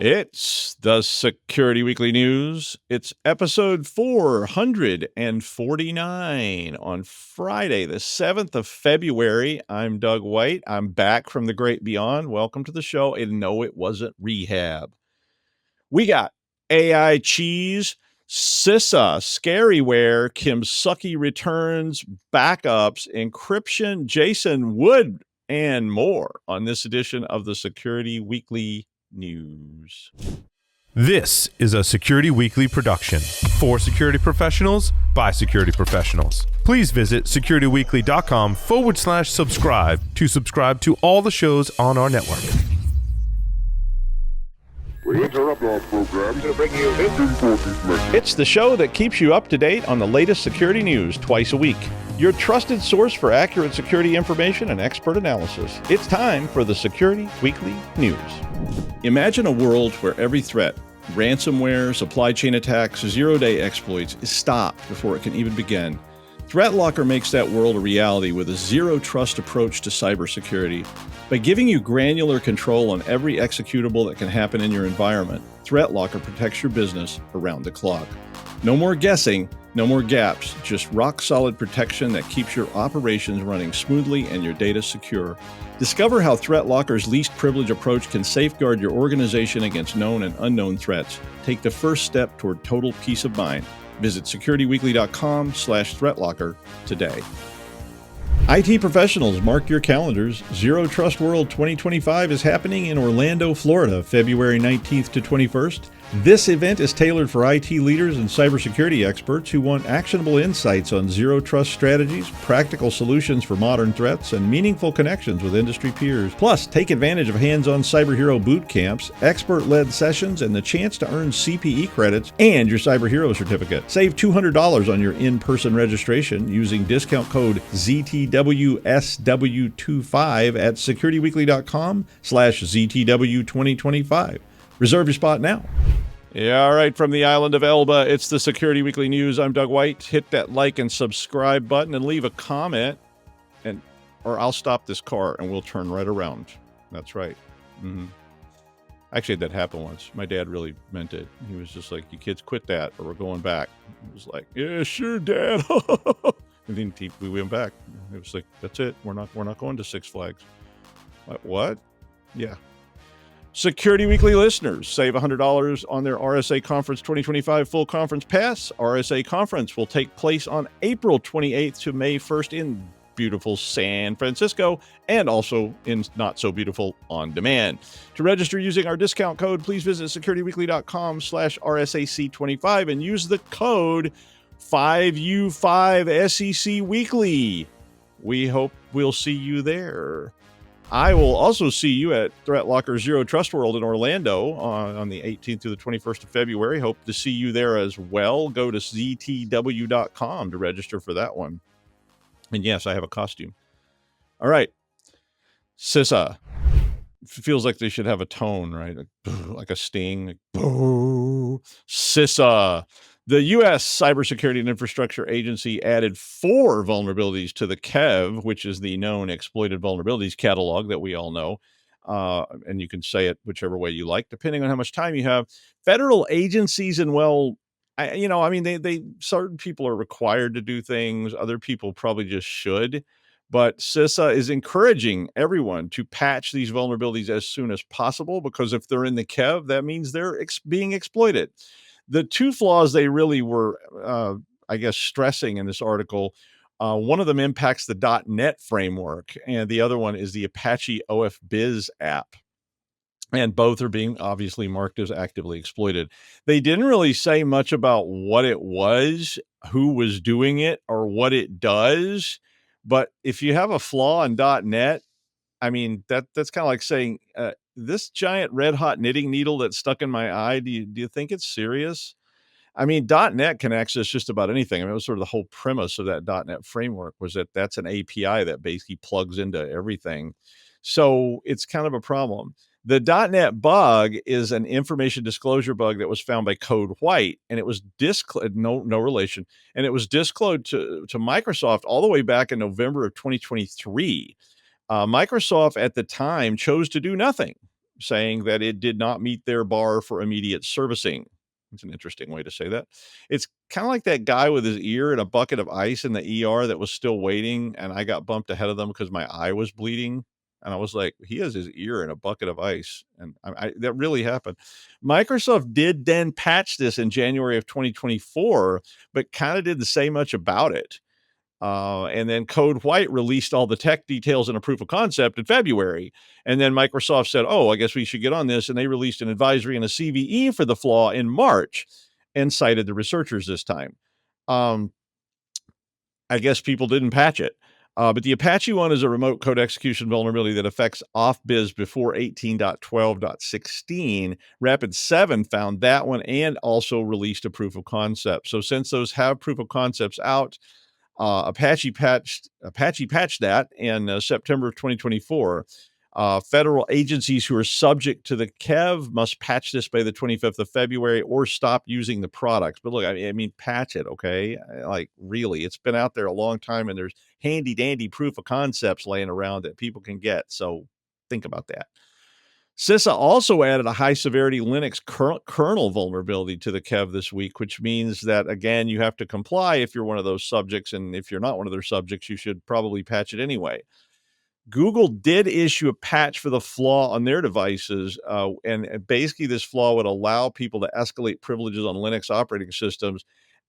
It's the Security Weekly News. It's episode 449 on Friday, the 7th of February. I'm Doug White. I'm back from the great beyond. Welcome to the show. And no, it wasn't rehab. We got AI cheese, CISA, Scaryware, Kimsuky returns, backups, encryption, Jason Wood, and more on this edition of the Security Weekly News. This is a Security Weekly production for security professionals by security professionals. Please visit securityweekly.com/subscribe to subscribe to all the shows on our network. We interrupt our program to bring you this important message. It's the show that keeps you up to date on the latest security news twice a week. Your trusted source for accurate security information and expert analysis. It's time for the Security Weekly News. Imagine a world where every threat, ransomware, supply chain attacks, zero-day exploits, is stopped before it can even begin. ThreatLocker makes that world a reality with a zero-trust approach to cybersecurity. By giving you granular control on every executable that can happen in your environment, ThreatLocker protects your business around the clock. No more guessing, no more gaps, just rock-solid protection that keeps your operations running smoothly and your data secure. Discover how ThreatLocker's least privilege approach can safeguard your organization against known and unknown threats. Take the first step toward total peace of mind. Visit securityweekly.com/threatlocker today. IT professionals, mark your calendars. Zero Trust World 2025 is happening in Orlando, Florida, February 19th to 21st. This event is tailored for IT leaders and cybersecurity experts who want actionable insights on zero trust strategies, practical solutions for modern threats, and meaningful connections with industry peers. Plus, take advantage of hands-on cyber hero boot camps, expert-led sessions, and the chance to earn CPE credits and your cyber hero certificate. Save $200 on your in-person registration using discount code ZTWSW25 at securityweekly.com/ZTW2025. Reserve your spot now. Yeah, all right, from the island of Elba, it's the Security Weekly News. I'm Doug White. Hit that like and subscribe button and leave a comment, or I'll stop this car and we'll turn right around. That's right. Actually, that happened once. My dad really meant it. He was just like, "You kids quit that or we're going back." I was like, "Yeah, sure, Dad." And then we went back. It was like, "That's it. We're not going to Six Flags." Like, what? Yeah. Security Weekly listeners save $100 on their RSA Conference 2025 full conference pass. RSA Conference will take place on April 28th to May 1st in beautiful San Francisco and also in not so beautiful On Demand. To register using our discount code, please visit securityweekly.com/RSAC25 and use the code 5U5SEC Weekly. We hope we'll see you there. I will also see you at ThreatLocker Zero Trust World in Orlando on the 18th through the 21st of February. Hope to see you there as well. Go to ZTW.com to register for that one. And yes, I have a costume. All right. CISA. Feels like they should have a tone, right? Like a sting. Like, boo. CISA. The U.S. Cybersecurity and Infrastructure Agency added 4 vulnerabilities to the KEV, which is the known exploited vulnerabilities catalog that we all know. And you can say it whichever way you like, depending on how much time you have. Federal agencies and, they certain people are required to do things. Other people probably just should. But CISA is encouraging everyone to patch these vulnerabilities as soon as possible, because if they're in the KEV, that means they're being exploited. The 2 flaws they really were, stressing in this article, one of them impacts the .NET framework, and the other one is the Apache OFBiz app. And both are being obviously marked as actively exploited. They didn't really say much about what it was, who was doing it, or what it does. But if you have a flaw in .NET, I mean, that's kind of like saying, this giant red hot knitting needle that's stuck in my eye, do you think it's serious? I mean, .NET can access just about anything. I mean, it was sort of the whole premise of that .NET framework was that that's an API that basically plugs into everything. So it's kind of a problem. The .NET bug is an information disclosure bug that was found by Code White, and it was no relation, and it was disclosed to Microsoft all the way back in November of 2023. Microsoft at the time chose to do nothing. saying that it did not meet their bar for immediate servicing. It's an interesting way to say that. It's kind of like that guy with his ear in a bucket of ice in the ER that was still waiting, and I got bumped ahead of them because my eye was bleeding. And I was like, he has his ear in a bucket of ice. And that really happened. Microsoft did then patch this in January of 2024, but kind of didn't say much about it. And then Code White released all the tech details in a proof of concept in February. And then Microsoft said, oh, I guess we should get on this. And they released an advisory and a CVE for the flaw in March and cited the researchers this time. I guess people didn't patch it. But the Apache one is a remote code execution vulnerability that affects off-biz before 18.12.16. Rapid7 found that one and also released a proof of concept. So since those have proof of concepts out, Apache patched that in September of 2024. Federal agencies who are subject to the KEV must patch this by the 25th of February or stop using the products. But look, I mean, patch it, okay? Like, really, it's been out there a long time, and there's handy dandy proof of concepts laying around that people can get. So think about that. CISA also added a high-severity Linux kernel vulnerability to the KEV this week, which means that, again, you have to comply if you're one of those subjects, and if you're not one of their subjects, you should probably patch it anyway. Google did issue a patch for the flaw on their devices, and basically this flaw would allow people to escalate privileges on Linux operating systems,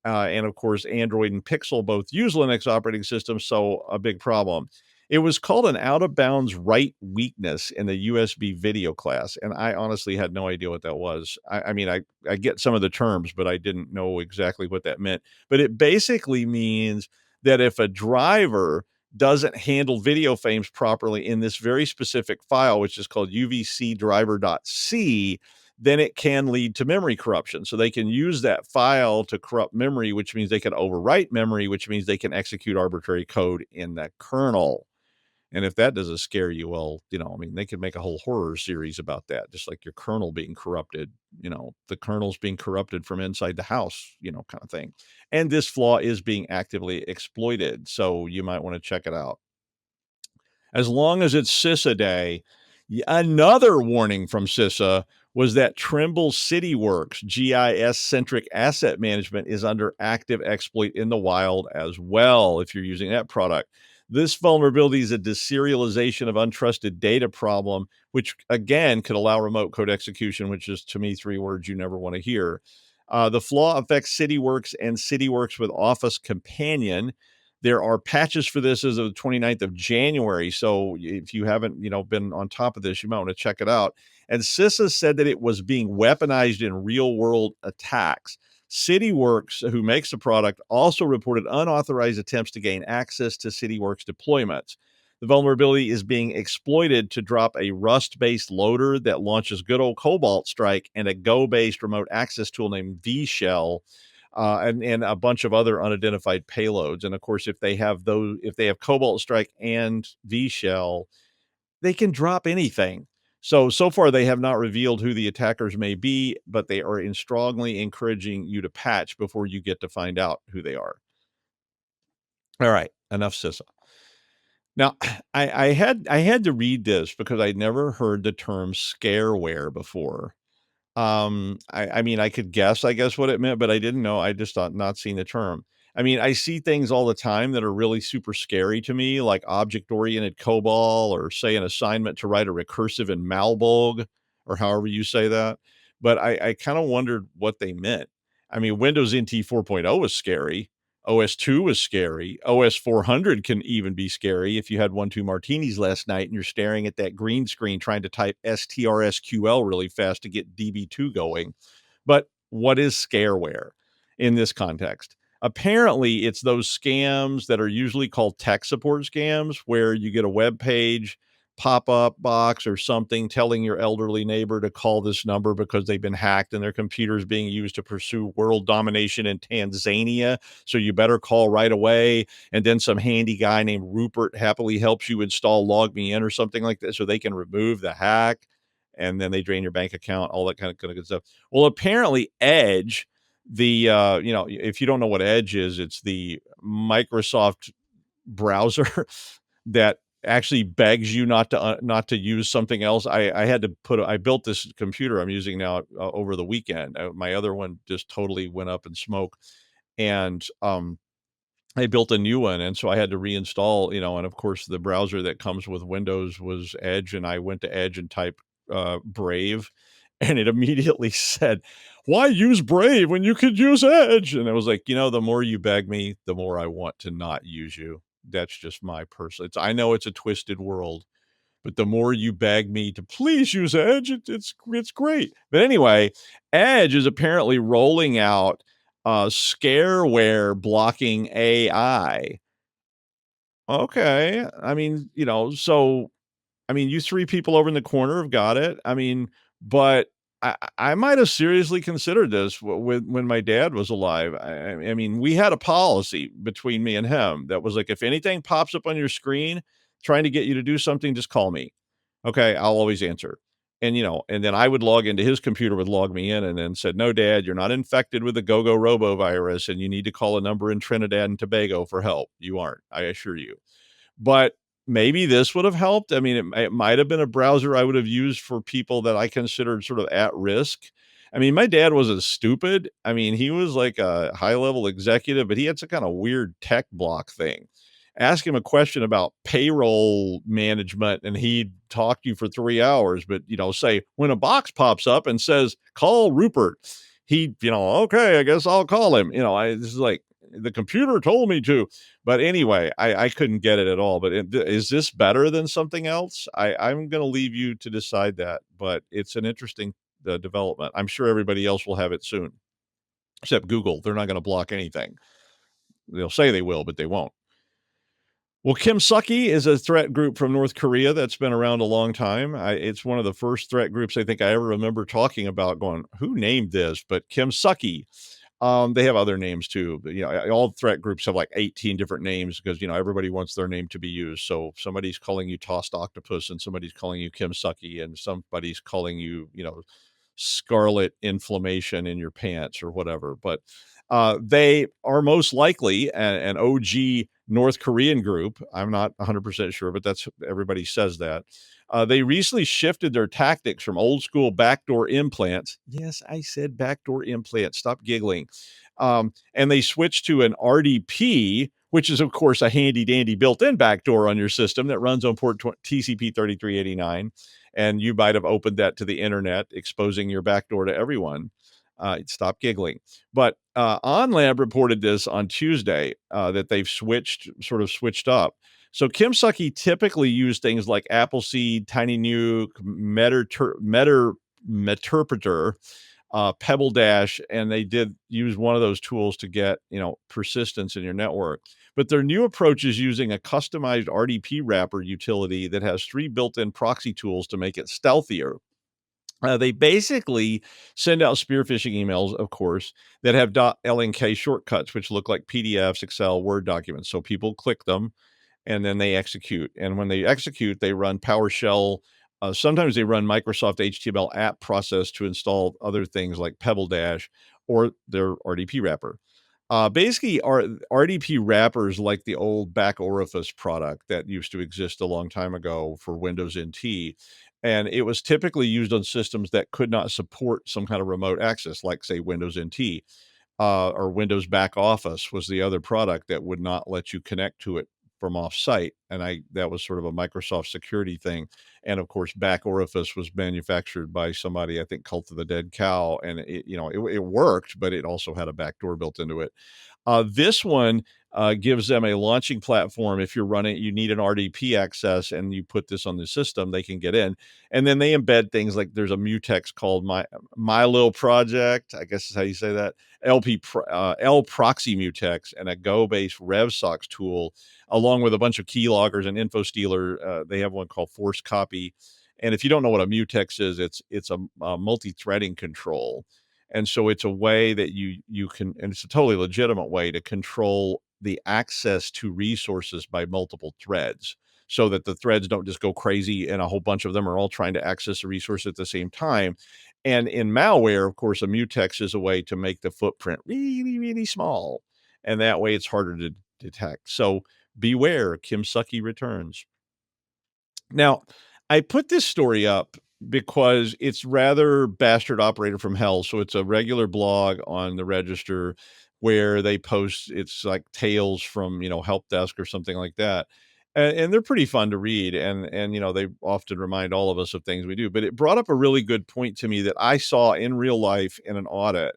and of course, Android and Pixel both use Linux operating systems, so a big problem. It was called an out-of-bounds write weakness in the USB video class, and I honestly had no idea what that was. I mean, I get some of the terms, but I didn't know exactly what that meant. But it basically means that if a driver doesn't handle video frames properly in this very specific file, which is called uvcdriver.c, then it can lead to memory corruption. So they can use that file to corrupt memory, which means they can overwrite memory, which means they can execute arbitrary code in the kernel. And if that doesn't scare you, well, I mean, they could make a whole horror series about that, just like your kernel being corrupted, the kernel's being corrupted from inside the house, kind of thing. And this flaw is being actively exploited. So you might want to check it out. As long as it's CISA Day, another warning from CISA was that Trimble CityWorks GIS-centric asset management is under active exploit in the wild as well, if you're using that product. This vulnerability is a deserialization of untrusted data problem, which, again, could allow remote code execution, which is, to me, 3 words you never want to hear. The flaw affects CityWorks and CityWorks with Office Companion. There are patches for this as of the 29th of January. So if you haven't, been on top of this, you might want to check it out. And CISA said that it was being weaponized in real-world attacks. CityWorks, who makes the product, also reported unauthorized attempts to gain access to CityWorks deployments. The vulnerability is being exploited to drop a Rust-based loader that launches good old Cobalt Strike and a Go-based remote access tool named vShell, and a bunch of other unidentified payloads. And of course, if they have Cobalt Strike and vShell, they can drop anything. So far, they have not revealed who the attackers may be, but they are strongly encouraging you to patch before you get to find out who they are. All right, enough CISA. Now, I had to read this because I'd never heard the term scareware before. I mean, I could guess, I guess, what it meant, but I didn't know. I just thought not seeing the term. I mean, I see things all the time that are really super scary to me, like object-oriented COBOL, or say an assignment to write a recursive in Malbolg, or however you say that. But I kind of wondered what they meant. I mean, Windows NT 4.0 was scary. OS 2 was scary. OS 400 can even be scary if you had 1-2 martinis last night and you're staring at that green screen trying to type STRSQL really fast to get DB2 going. But what is scareware in this context? Apparently, it's those scams that are usually called tech support scams, where you get a web page pop-up box or something telling your elderly neighbor to call this number because they've been hacked and their computer is being used to pursue world domination in Tanzania. So you better call right away. And then some handy guy named Rupert happily helps you install LogMeIn or something like that so they can remove the hack. And then they drain your bank account, all that kind of good stuff. Well, apparently Edge, if you don't know what Edge is, it's the Microsoft browser that actually begs you not to use something else. I had to I built this computer I'm using now over the weekend. My other one just totally went up in smoke, and I built a new one, and so I had to reinstall, and of course the browser that comes with Windows was Edge, and I went to Edge and typed Brave, and it immediately said, "Why use Brave when you could use Edge?" And I was like, the more you beg me, the more I want to not use you. That's just my personal. I know it's a twisted world, but the more you beg me to please use Edge, it's great. But anyway, Edge is apparently rolling out Scaryware blocking AI. Okay, I mean, so you three people over in the corner have got it. But I might have seriously considered this when my dad was alive. I mean, we had a policy between me and him that was like, if anything pops up on your screen trying to get you to do something, just call me. Okay, I'll always answer. And then I would log into his computer, would log me in, and then said, "No, Dad, you're not infected with the go-go robo virus, and you need to call a number in Trinidad and Tobago for help. You aren't, I assure you." But maybe this would have helped. I mean, it might have been a browser I would have used for people that I considered sort of at risk. I mean, my dad wasn't stupid. I mean, he was like a high level executive, but he had some kind of weird tech block thing. Ask him a question about payroll management, and he'd talk to you for 3 hours. But, say when a box pops up and says, "Call Rupert," he, okay, I guess I'll call him. This is like, the computer told me to. But anyway, I couldn't get it at all. But is this better than something else? I'm going to leave you to decide that. But it's an interesting development. I'm sure everybody else will have it soon, except Google. They're not going to block anything. They'll say they will, but they won't. Well, Kimsuky is a threat group from North Korea that's been around a long time. It's one of the first threat groups I think I ever remember talking about, going, who named this? But Kimsuky. They have other names too, but all threat groups have like 18 different names because everybody wants their name to be used. So somebody's calling you Tossed Octopus, and somebody's calling you Kimsuky, and somebody's calling you, scarlet inflammation in your pants or whatever. But they are most likely an OG North Korean group. I'm not 100% sure, but that's, everybody says that. They recently shifted their tactics from old school backdoor implants. Yes, I said backdoor implants. Stop giggling. And they switched to an RDP, which is, of course, a handy dandy built-in backdoor on your system that runs on port TCP 3389. And you might have opened that to the internet, exposing your backdoor to everyone. Stop giggling. But OnLab reported this on Tuesday, that they've sort of switched up. So Kimsuky typically used things like Appleseed, Tiny Nuke, Meterpreter, Pebble Dash, and they did use one of those tools to get, persistence in your network. But their new approach is using a customized RDP wrapper utility that has 3 built-in proxy tools to make it stealthier. They basically send out spear phishing emails, of course, that have .lnk shortcuts, which look like PDFs, Excel, Word documents. So people click them, and then they execute. And when they execute, they run PowerShell. Sometimes they run Microsoft HTML app process to install other things like Pebble Dash or their RDP wrapper. Basically, RDP wrappers like the old back orifice product that used to exist a long time ago for Windows NT. And it was typically used on systems that could not support some kind of remote access, like, say, Windows NT. Or Windows Back Office was the other product that would not let you connect to it from off-site, and that was sort of a Microsoft security thing. And of course, Back Orifice was manufactured by somebody, I think, Cult of the Dead Cow, and it worked, but it also had a backdoor built into it. This one gives them a launching platform. If you're running, you need an RDP access, and you put this on the system, they can get in. And then they embed things like, there's a mutex called my little project, I guess is how you say that, L proxy mutex, and a Go-based RevSox tool, along with a bunch of keyloggers and InfoStealer. They have one called Force Copy. And if you don't know what a mutex is, it's a multi-threading control. And so it's a way that you can, and it's a totally legitimate way to control the access to resources by multiple threads, so that the threads don't just go crazy and a whole bunch of them are all trying to access a resource at the same time. And in malware, of course, a mutex is a way to make the footprint really, really small. And that way it's harder to detect. So beware, Kimsuky returns. Now, I put this story up because it's rather bastard operator from hell. So it's a regular blog on the Register where they post, it's like tales from, help desk or something like that. And they're pretty fun to read. And, they often remind all of us of things we do. But it brought up a really good point to me that I saw in real life in an audit.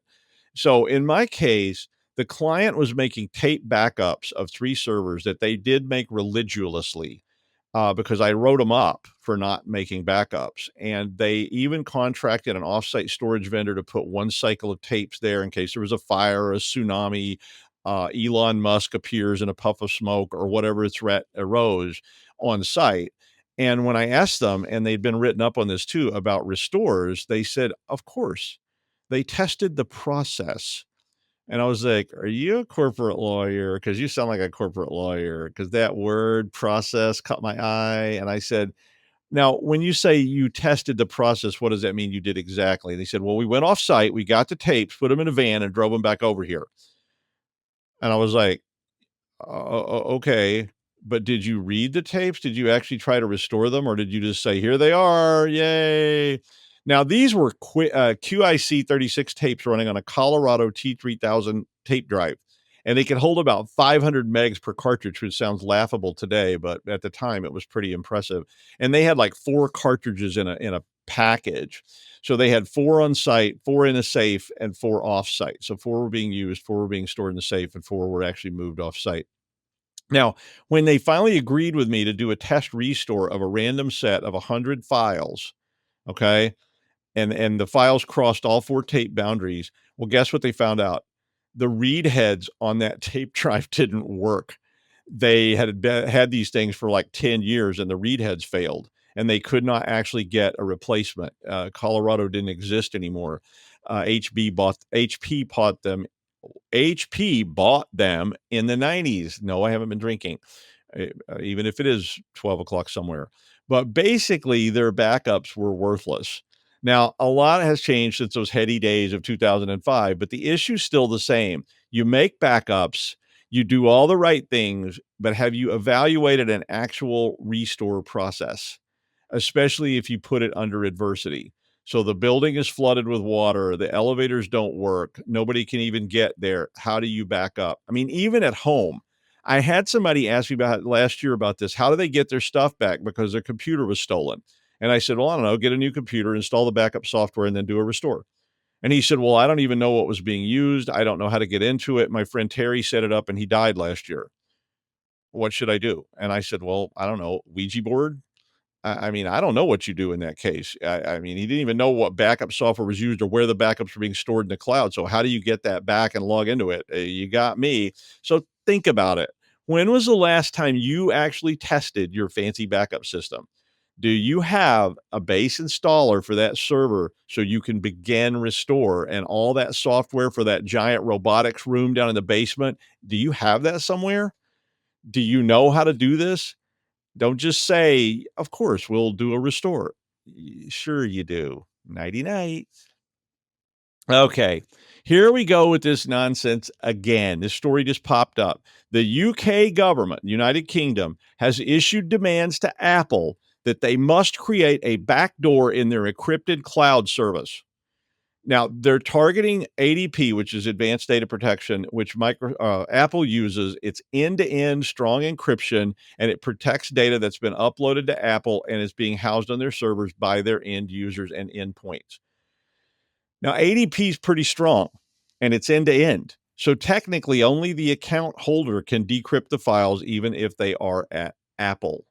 So in my case, the client was making tape backups of 3 servers that they did make religiously, because I wrote them up for not making backups. And they even contracted an offsite storage vendor to put 1 cycle of tapes there in case there was a fire, a tsunami, Elon Musk appears in a puff of smoke, or whatever threat arose on site. And when I asked them, and they'd been written up on this too, about restores, they said, of course, they tested the process. And I was like, "Are you a corporate lawyer? Because you sound like a corporate lawyer." Because that word process caught my eye. And I said, "Now, when you say you tested the process, what does that mean you did exactly?" And they said, "Well, we went off site, we got the tapes, put them in a van, and drove them back over here." And I was like, Okay, but did you read the tapes? Did you actually try to restore them, or did you just say, 'Here they are, yay'?" Now, these were QIC 36 tapes running on a Colorado T3000 tape drive, and they could hold about 500 megs per cartridge, which sounds laughable today, but at the time, it was pretty impressive. And they had, like, 4 cartridges in a package. So they had 4 on site, 4 in a safe, and 4 off site. So 4 were being used, 4 were being stored in the safe, and 4 were actually moved off site. Now, when they finally agreed with me to do a test restore of a random set of 100 files, okay, and the files crossed all 4 tape boundaries, well, guess what they found out? The read heads on that tape drive didn't work. They had these things for like 10 years, and the read heads failed, and they could not actually get a replacement. Colorado didn't exist anymore. HP bought them in the 90s. No, I haven't been drinking, even if it is 12 o'clock somewhere. But basically, their backups were worthless. Now, a lot has changed since those heady days of 2005, but the issue's still the same. You make backups, you do all the right things, but have you evaluated an actual restore process, especially if you put it under adversity? So the building is flooded with water, the elevators don't work, nobody can even get there. How do you back up? I mean, even at home, I had somebody ask me about last year about this. How do they get their stuff back because their computer was stolen? And I said, "Well, I don't know, get a new computer, install the backup software, and then do a restore." And he said, "Well, I don't even know what was being used. I don't know how to get into it. My friend Terry set it up and he died last year. What should I do?" And I said, "Well, I don't know, Ouija board?" I mean, I don't know what you do in that case. I mean, he didn't even know what backup software was used or where the backups were being stored in the cloud. So how do you get that back and log into it? You got me. So think about it. When was the last time you actually tested your fancy backup system? Do you have a base installer for that server so you can begin restore and all that software for that giant robotics room down in the basement? Do you have that somewhere? Do you know how to do this? Don't just say, "Of course, we'll do a restore." Sure you do. Nighty night. Okay, here we go with this nonsense again. This story just popped up. The UK government, United Kingdom, has issued demands to Apple that they must create a backdoor in their encrypted cloud service. Now, they're targeting ADP, which is Advanced Data Protection, which Apple uses. It's end-to-end strong encryption, and it protects data that's been uploaded to Apple and is being housed on their servers by their end users and endpoints. Now, ADP is pretty strong, and it's end-to-end. So technically, only the account holder can decrypt the files, even if they are at Apple.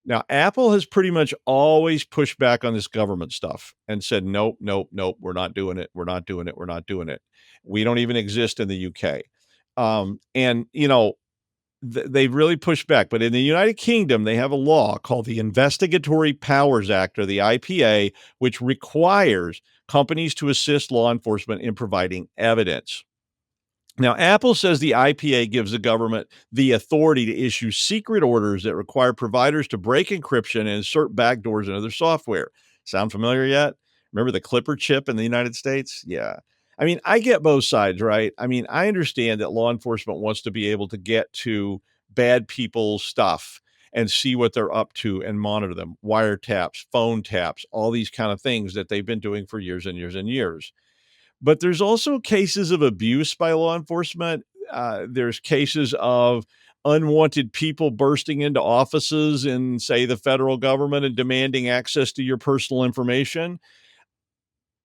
Now, Apple has pretty much always pushed back on this government stuff and said, "Nope, nope, nope, we're not doing it. We're not doing it. We're not doing it. We don't even exist in the UK." And, they've really pushed back. But in the United Kingdom, they have a law called the Investigatory Powers Act, or the IPA, which requires companies to assist law enforcement in providing evidence. Now, Apple says the IPA gives the government the authority to issue secret orders that require providers to break encryption and insert backdoors into their software. Sound familiar yet? Remember the Clipper chip in the United States? Yeah. I mean, I get both sides, right? I mean, I understand that law enforcement wants to be able to get to bad people's stuff and see what they're up to and monitor them. Wiretaps, phone taps, all these kind of things that they've been doing for years and years and years. But there's also cases of abuse by law enforcement. There's cases of unwanted people bursting into offices in, say, the federal government and demanding access to your personal information.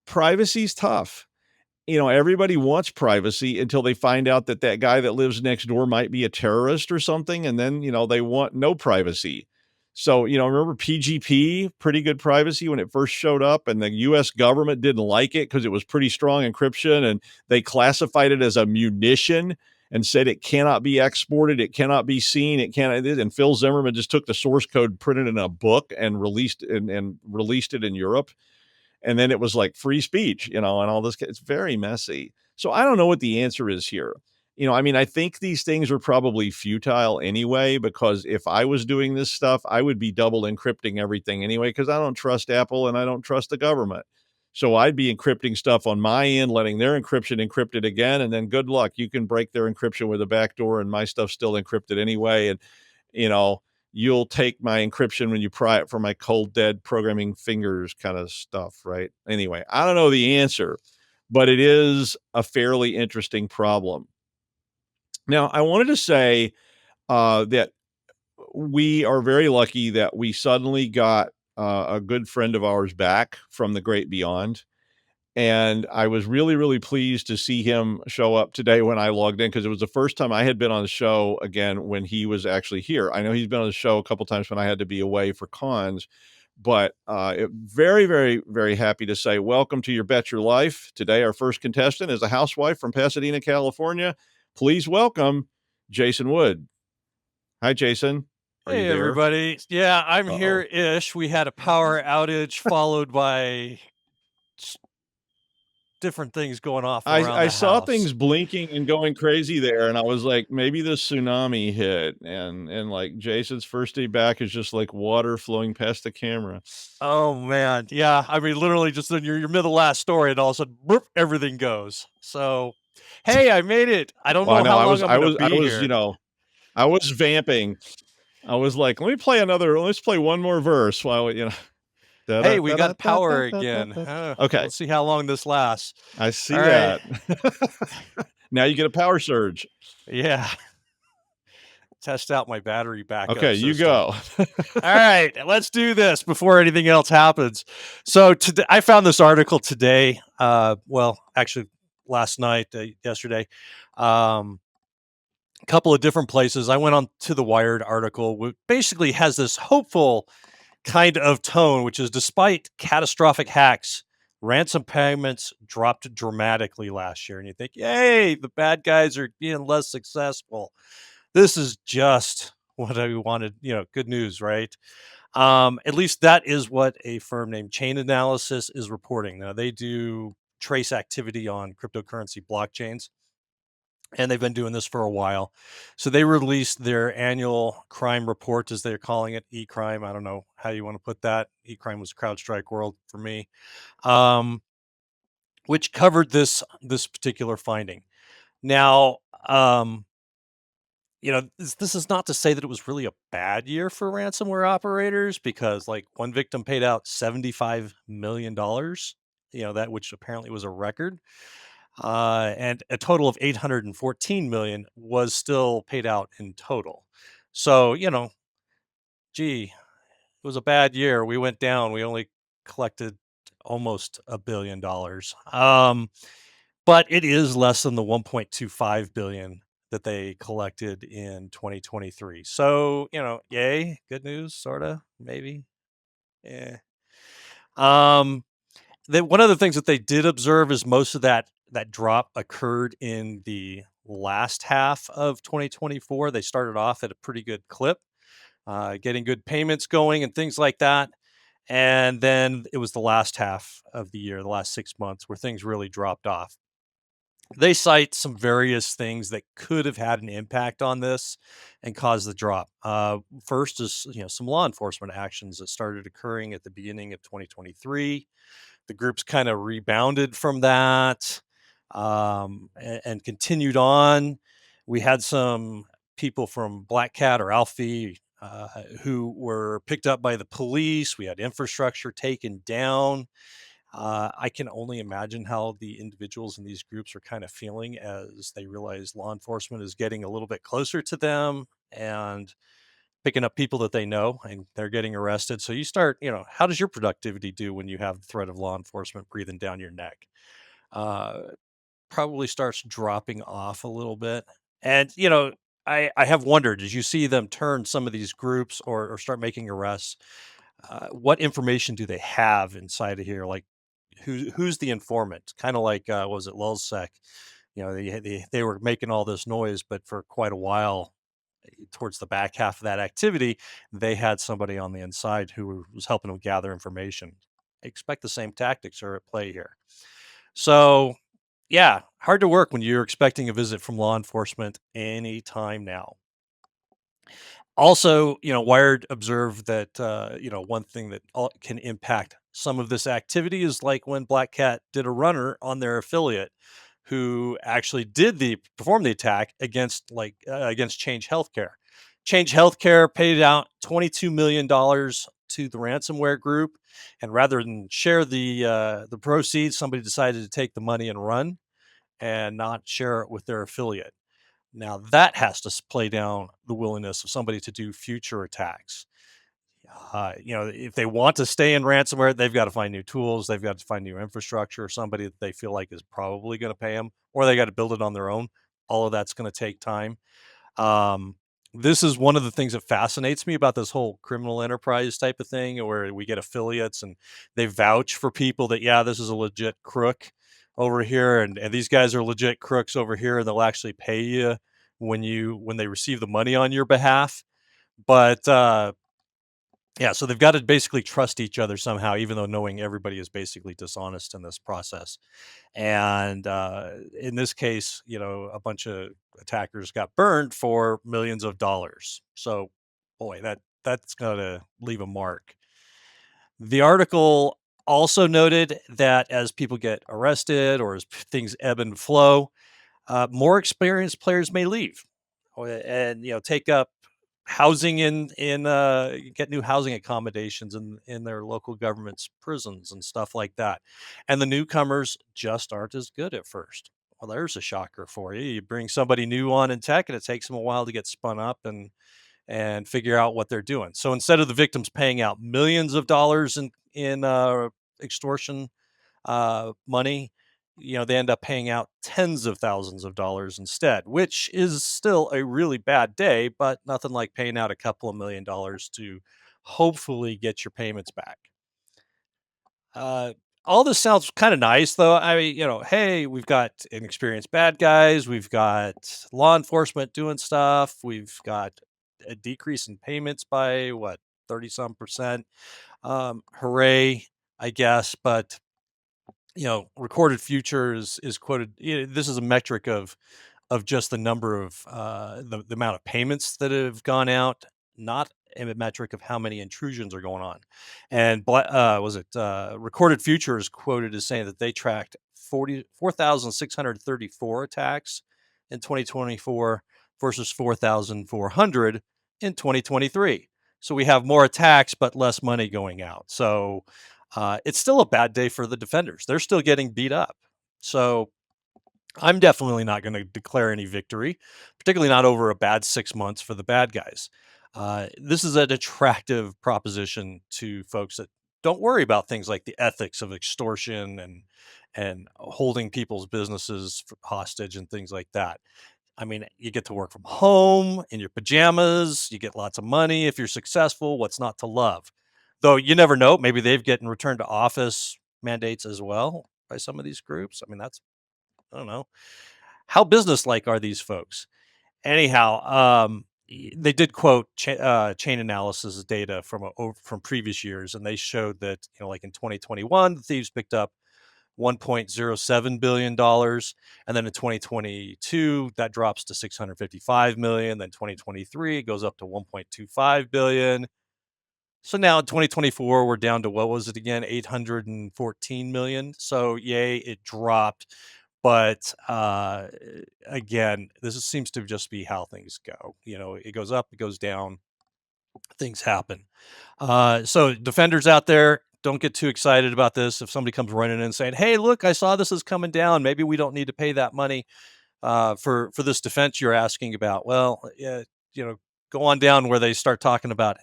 Privacy's tough. Everybody wants privacy until they find out that that guy that lives next door might be a terrorist or something. And then, they want no privacy. So, remember PGP, pretty good privacy when it first showed up, and the US government didn't like it because it was pretty strong encryption, and they classified it as a munition and said it cannot be exported. It cannot be seen. It cannot. And Phil Zimmerman just took the source code, printed it in a book and released it in Europe. And then it was like free speech, and all this. It's very messy. So I don't know what the answer is here. I think these things are probably futile anyway, because if I was doing this stuff, I would be double encrypting everything anyway, because I don't trust Apple and I don't trust the government. So I'd be encrypting stuff on my end, letting their encryption encrypt it again. And then good luck. You can break their encryption with a backdoor and my stuff's still encrypted anyway. And, you'll take my encryption when you pry it from my cold, dead programming fingers kind of stuff, right? Anyway, I don't know the answer, but it is a fairly interesting problem. Now, I wanted to say that we are very lucky that we suddenly got a good friend of ours back from the great beyond. And I was really, really pleased to see him show up today when I logged in, because it was the first time I had been on the show again when he was actually here. I know he's been on the show a couple times when I had to be away for cons, but very, very, very happy to say welcome to Your Bet Your Life. Today, our first contestant is a housewife from Pasadena, California. Please welcome Jason Wood. Hi, Jason. Are you Hey, there? everybody. Yeah, I'm Uh-oh. here-ish. We had a power outage followed by different things going off around I the saw house. things blinking and going crazy there, and I was like, maybe the tsunami hit, and like Jason's first day back is just like water flowing past the camera. Oh, man. Yeah, literally just in your middle last story, and all of a sudden, boop, everything goes. So, hey, I made it. I don't know how long I'm going to be here. I was vamping. I was like, let's play one more verse while we. Hey, we got power again. Okay. Let's see how long this lasts. I see All that. right. Now you get a power surge. Yeah. Test out my battery backup Okay, system. you go. All right, let's do this before anything else happens. So today, I found this article today. Actually, last night, yesterday. A couple of different places. I went on to the Wired article, which basically has this hopeful kind of tone, which is despite catastrophic hacks, ransom payments dropped dramatically last year. And you think, yay, the bad guys are being less successful. This is just what I wanted, good news, right? At least that is what a firm named Chain Analysis is reporting. Now, they do trace activity on cryptocurrency blockchains, and they've been doing this for a while. So they released their annual crime report, as they're calling it, e-crime. I don't know how you want to put that. E-crime was CrowdStrike World for me, which covered this particular finding. Now, this is not to say that it was really a bad year for ransomware operators, because like one victim paid out $75 million, that which apparently was a record. And a total of 814 million was still paid out in total. So, it was a bad year. We went down. We only collected almost $1 billion. But it is less than the 1.25 billion that they collected in 2023. So, yay, good news, sort of, maybe. Yeah. One of the things that they did observe is most of that drop occurred in the last half of 2024. They started off at a pretty good clip, getting good payments going and things like that. And then it was the last half of the year, the last 6 months, where things really dropped off. They cite some various things that could have had an impact on this and caused the drop. First is, some law enforcement actions that started occurring at the beginning of 2023. The groups kind of rebounded from that and continued on. We had some people from Black Cat or Alfie who were picked up by the police. We had infrastructure taken down. I can only imagine how the individuals in these groups are kind of feeling as they realize law enforcement is getting a little bit closer to them and picking up people that they know, and they're getting arrested. So you start, how does your productivity do when you have the threat of law enforcement breathing down your neck? Uh, Probably starts dropping off a little bit. And, I have wondered, as you see them turn some of these groups or start making arrests, what information do they have inside of here? Like, who's the informant? Kind of like, what was it, Lulzsec? They were making all this noise, but for quite a while, towards the back half of that activity, they had somebody on the inside who was helping them gather information. Expect the same tactics are at play here. So, yeah, hard to work when you're expecting a visit from law enforcement anytime now. Also, Wired observed that, one thing that can impact some of this activity is like when Black Cat did a runner on their affiliate who actually performed the attack against against Change Healthcare. Change Healthcare paid out $22 million to the ransomware group, and rather than share the proceeds, somebody decided to take the money and run and not share it with their affiliate. Now that has to play down the willingness of somebody to do future attacks. If they want to stay in ransomware, they've got to find new tools. They've got to find new infrastructure, somebody that they feel like is probably going to pay them, or they got to build it on their own. All of that's going to take time. Um, this is one of the things that fascinates me about this whole criminal enterprise type of thing, where we get affiliates and they vouch for people that, yeah, this is a legit crook over here, and these guys are legit crooks over here, and they'll actually pay you when they receive the money on your behalf. But yeah, so they've got to basically trust each other somehow, even though knowing everybody is basically dishonest in this process. And in this case, a bunch of attackers got burned for millions of dollars. So, boy, that's going to leave a mark. The article also noted that as people get arrested or as things ebb and flow, more experienced players may leave and take up housing get new housing accommodations in their local government's prisons and stuff like that. And the newcomers just aren't as good at first. Well, there's a shocker for you. You bring somebody new on in tech, and it takes them a while to get spun up and figure out what they're doing. So instead of the victims paying out millions of dollars in extortion money, they end up paying out tens of thousands of dollars instead, which is still a really bad day, but nothing like paying out a couple of $1 million to hopefully get your payments back. All this sounds kind of nice, though. I mean, hey, we've got inexperienced bad guys, we've got law enforcement doing stuff, we've got a decrease in payments by 30 some percent. Hooray, I guess. But recorded future is quoted. This is a metric of just the number of the amount of payments that have gone out, not a metric of how many intrusions are going on. And recorded future is quoted as saying that they tracked 4,634 attacks in 2024 versus 4,400 in 2023. So we have more attacks, but less money going out. So it's still a bad day for the defenders. They're still getting beat up. So I'm definitely not going to declare any victory, particularly not over a bad 6 months for the bad guys. This is an attractive proposition to folks that don't worry about things like the ethics of extortion and holding people's businesses hostage and things like that. I mean, you get to work from home in your pajamas. You get lots of money if you're successful. What's not to love? Though you never know. Maybe they've gotten return to office mandates as well by some of these groups. I mean, I don't know. How businesslike are these folks? Anyhow, they did quote chain analysis data from previous years, and they showed that like in 2021, the thieves picked up $1.07 billion, and then in 2022 that drops to 655 million. Then 2023 it goes up to 1.25 billion. So now in 2024 we're down to, what was it again, 814 million. So yay, it dropped. But again, this seems to just be how things go. It goes up, it goes down. things happen. So defenders out there, don't get too excited about this. If somebody comes running in saying, "Hey, look, I saw this is coming down. Maybe we don't need to pay that money for this defense you're asking about." Well, yeah, go on down where they start talking about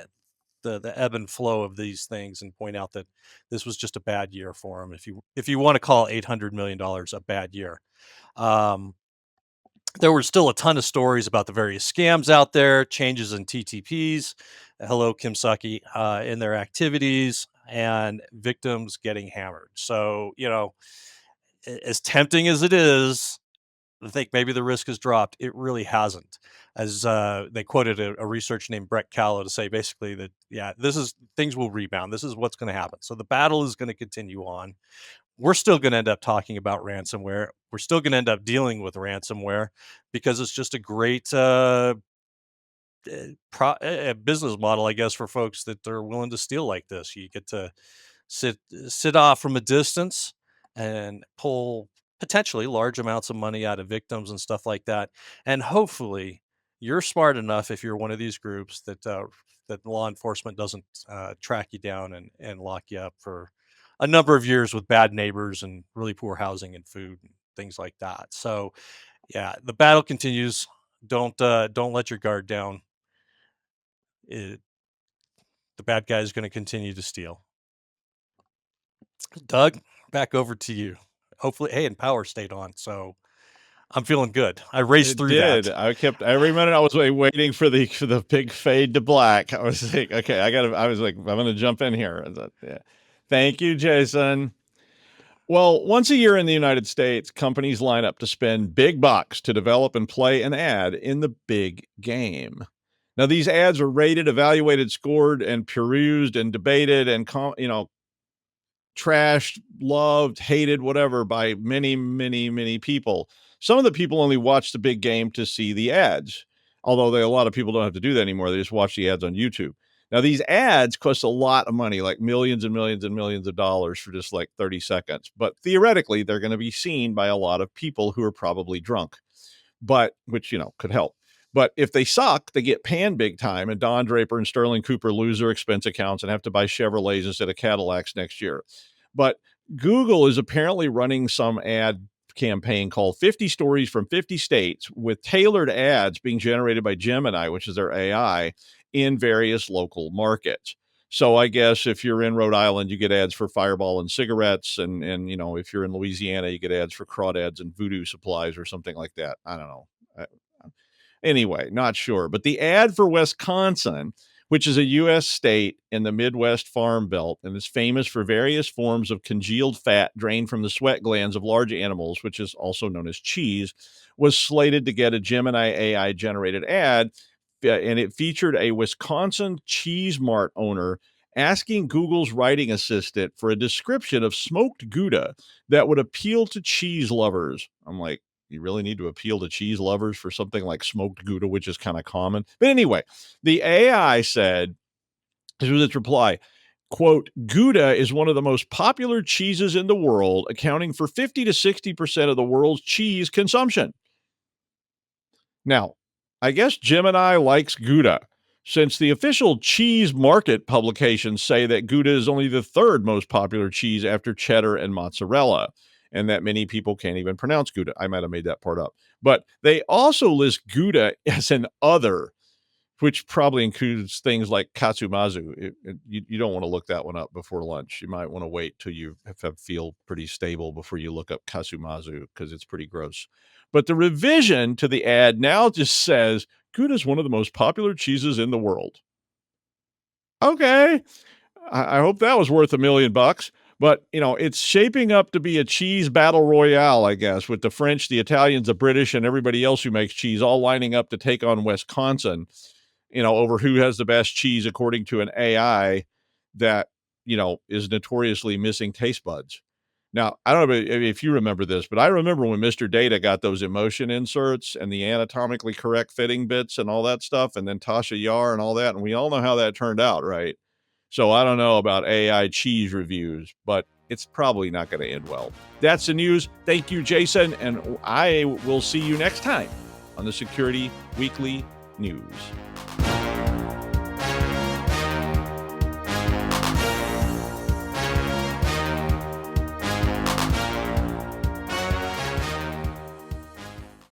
the ebb and flow of these things and point out that this was just a bad year for them. If you want to call $800 million a bad year. There were still a ton of stories about the various scams out there, changes in TTPs, hello Kimsuky, in their activities, and victims getting hammered. So, as tempting as it is, I think maybe the risk has dropped. It really hasn't. As they quoted a researcher named Brett Callow to say basically that, things will rebound. This is what's going to happen. So the battle is going to continue on. We're still going to end up talking about ransomware. We're still going to end up dealing with ransomware because it's just a great business model, I guess, for folks that are willing to steal like this. You get to sit off from a distance and pull potentially large amounts of money out of victims and stuff like that. And hopefully, you're smart enough if you're one of these groups that law enforcement doesn't track you down and lock you up for a number of years with bad neighbors and really poor housing and food and things like that. So, yeah, the battle continues. Don't let your guard down. The bad guy is going to continue to steal. Doug, back over to you. Hopefully, hey, and power stayed on, so I'm feeling good. I raced through that. Every minute I was waiting for the big fade to black. I was like, okay, I'm gonna jump in here. Yeah. Thank you, Jason. Well, once a year in the United States, companies line up to spend big bucks to develop and play an ad in the big game. Now, these ads are rated, evaluated, scored, and perused and debated and trashed, loved, hated, whatever, by many, many, many people. Some of the people only watch the big game to see the ads, although a lot of people don't have to do that anymore. They just watch the ads on YouTube. Now, these ads cost a lot of money, like millions and millions and millions of dollars for just like 30 seconds. But theoretically, they're going to be seen by a lot of people who are probably drunk, which could help. But if they suck, they get panned big time, and Don Draper and Sterling Cooper lose their expense accounts and have to buy Chevrolets instead of Cadillacs next year. But Google is apparently running some ad campaign called 50 Stories from 50 States with tailored ads being generated by Gemini, which is their AI, in various local markets. So I guess if you're in Rhode Island, you get ads for Fireball and cigarettes. And if you're in Louisiana, you get ads for crawdads and voodoo supplies or something like that. I don't know. Anyway, not sure. But the ad for Wisconsin, which is a U.S. state in the Midwest Farm Belt and is famous for various forms of congealed fat drained from the sweat glands of large animals, which is also known as cheese, was slated to get a Gemini AI-generated ad, and it featured a Wisconsin Cheese Mart owner asking Google's writing assistant for a description of smoked Gouda that would appeal to cheese lovers. I'm like, you really need to appeal to cheese lovers for something like smoked Gouda, which is kind of common. But anyway, the AI said, this was its reply, quote, Gouda is one of the most popular cheeses in the world, accounting for 50 to 60% of the world's cheese consumption. Now, I guess Gemini likes Gouda, since the official cheese market publications say that Gouda is only the third most popular cheese after cheddar and mozzarella, and that many people can't even pronounce Gouda. I might have made that part up. But they also list Gouda as an other, which probably includes things like katsumazu. You don't want to look that one up before lunch. You might want to wait till you feel pretty stable before you look up katsumazu, because it's pretty gross. But the revision to the ad now just says, Gouda is one of the most popular cheeses in the world. Okay. I hope that was worth $1 million. But, it's shaping up to be a cheese battle royale, I guess, with the French, the Italians, the British, and everybody else who makes cheese all lining up to take on Wisconsin, over who has the best cheese according to an AI that, is notoriously missing taste buds. Now, I don't know if you remember this, but I remember when Mr. Data got those emotion inserts and the anatomically correct fitting bits and all that stuff, and then Tasha Yar and all that, and we all know how that turned out, right? So I don't know about AI cheese reviews, but it's probably not going to end well. That's the news. Thank you, Jason, and I will see you next time on the Security Weekly News.